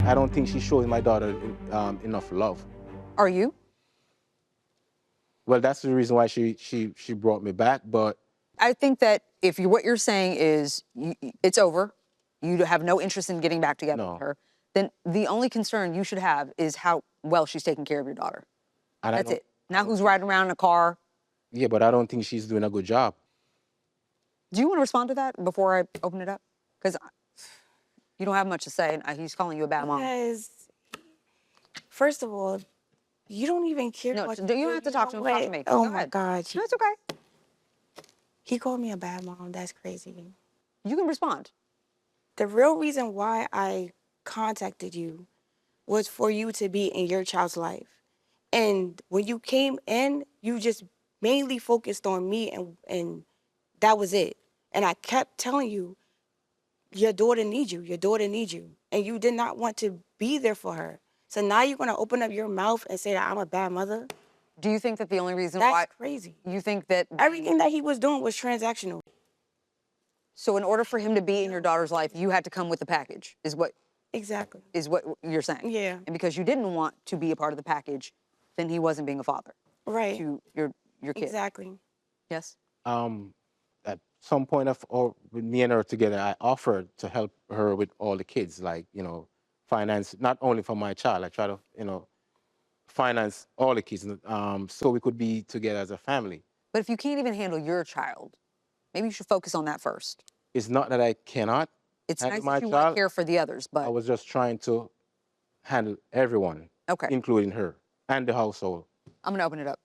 I don't think she shows my daughter enough love. Are you? Well, that's the reason why she brought me back, but I think that if what you're saying is it's over, you have no interest in getting back together No. with her, then the only concern you should have is how well she's taking care of your daughter. and That's it. Now who's riding around in a car? Yeah, but I don't think she's doing a good job. Do you want to respond to that before I open it up? Because you don't have much to say, and he's calling you a bad mom. Because, first of all, you don't even care No, about you don't have to talk to him. Talk to me. Oh Go my ahead. God. No, it's okay. He called me a bad mom. That's crazy. You can respond. The real reason why I contacted you was for you to be in your child's life. And when you came in, you just mainly focused on me, and that was it. And I kept telling you, your daughter needs you, your daughter needs you. And you did not want to be there for her. So now you're gonna open up your mouth and say that I'm a bad mother? Do you think that the only reason That's why crazy. you think that Everything that he was doing was transactional. so in order for him to be in your daughter's life, you had to come with the package, is what Exactly. you're saying? Yeah. And because you didn't want to be a part of the package, then he wasn't being a father Right. to your kid. Exactly. Yes? At some point with me and her together, I offered to help her with all the kids, like, finance, not only for my child. I try to, finance all the kids, so we could be together as a family. But if you can't even handle your child, maybe you should focus on that first. It's not that I cannot It's handle nice my that you want child. to care for the others, I but was just trying to handle everyone, okay. including her and the household. I'm going to open it up.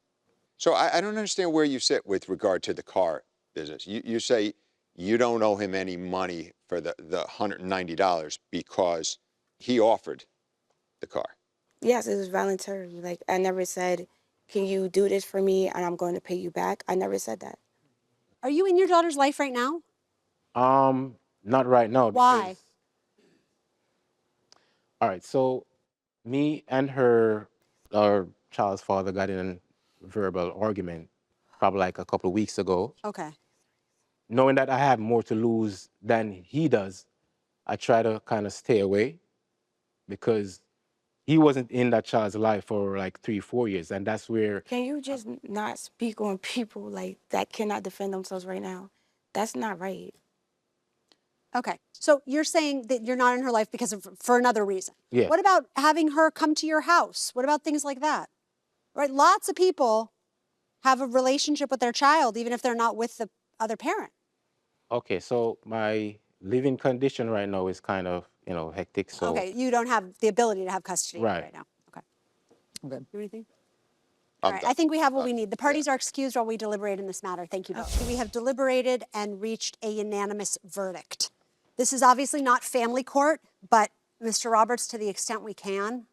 So I don't understand where you sit with regard to the car business. You say you don't owe him any money for the $190 because he offered the car. Yes, it was voluntary. Like, I never said, can you do this for me and I'm going to pay you back? I never said that. Are you in your daughter's life right now? Not right now. Why? Because, all right, so me and our child's father got in a verbal argument probably like a couple of weeks ago. Okay. Knowing that I have more to lose than he does, I try to kind of stay away because he wasn't in that child's life for like 3-4 years, and that's where. Can you just not speak on people like that cannot defend themselves right now? That's not right. Okay. So you're saying that you're not in her life for another reason. Yeah. What about having her come to your house? What about things like that? Right? Lots of people have a relationship with their child, even if they're not with the other parent. Okay, so my living condition right now is kind of, hectic. So. Okay. You don't have the ability to have custody Right. right now. Okay. Okay. Do anything? All right, I think we have what we need. The parties are excused while we deliberate in this matter. Thank you. We have deliberated and reached a unanimous verdict. This is obviously not family court, but Mr. Roberts, to the extent we can,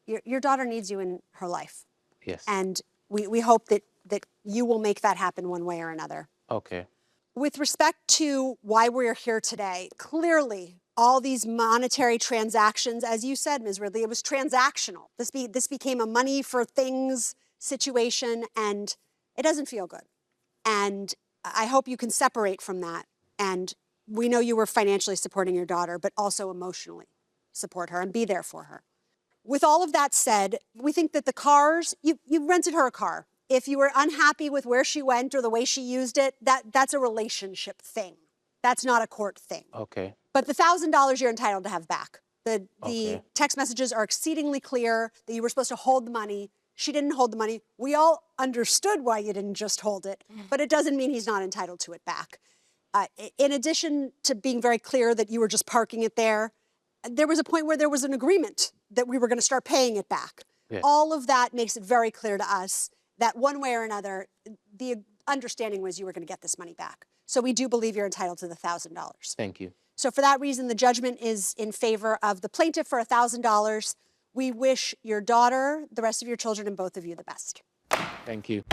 your daughter needs you in her life. Yes. And we hope that you will make that happen one way or another. Okay. With respect to why we're here today, clearly all these monetary transactions, as you said, Ms. Ridley, it was transactional. This became a money for things situation, and it doesn't feel good. And I hope you can separate from that. And we know you were financially supporting your daughter, but also emotionally support her and be there for her. With all of that said, we think that the cars, you rented her a car. If you were unhappy with where she went or the way she used it, that's a relationship thing. That's not a court thing. Okay. But the $1,000 you're entitled to have back. The Okay. text messages are exceedingly clear that you were supposed to hold the money. She didn't hold the money. We all understood why you didn't just hold it, but it doesn't mean he's not entitled to it back. In addition to being very clear that you were just parking it there was a point where there was an agreement that we were going to start paying it back. Yeah. All of that makes it very clear to us that one way or another, the understanding was you were going to get this money back. So we do believe you're entitled to the $1,000. Thank you. So for that reason, the judgment is in favor of the plaintiff for $1,000. We wish your daughter, the rest of your children, and both of you the best. Thank you.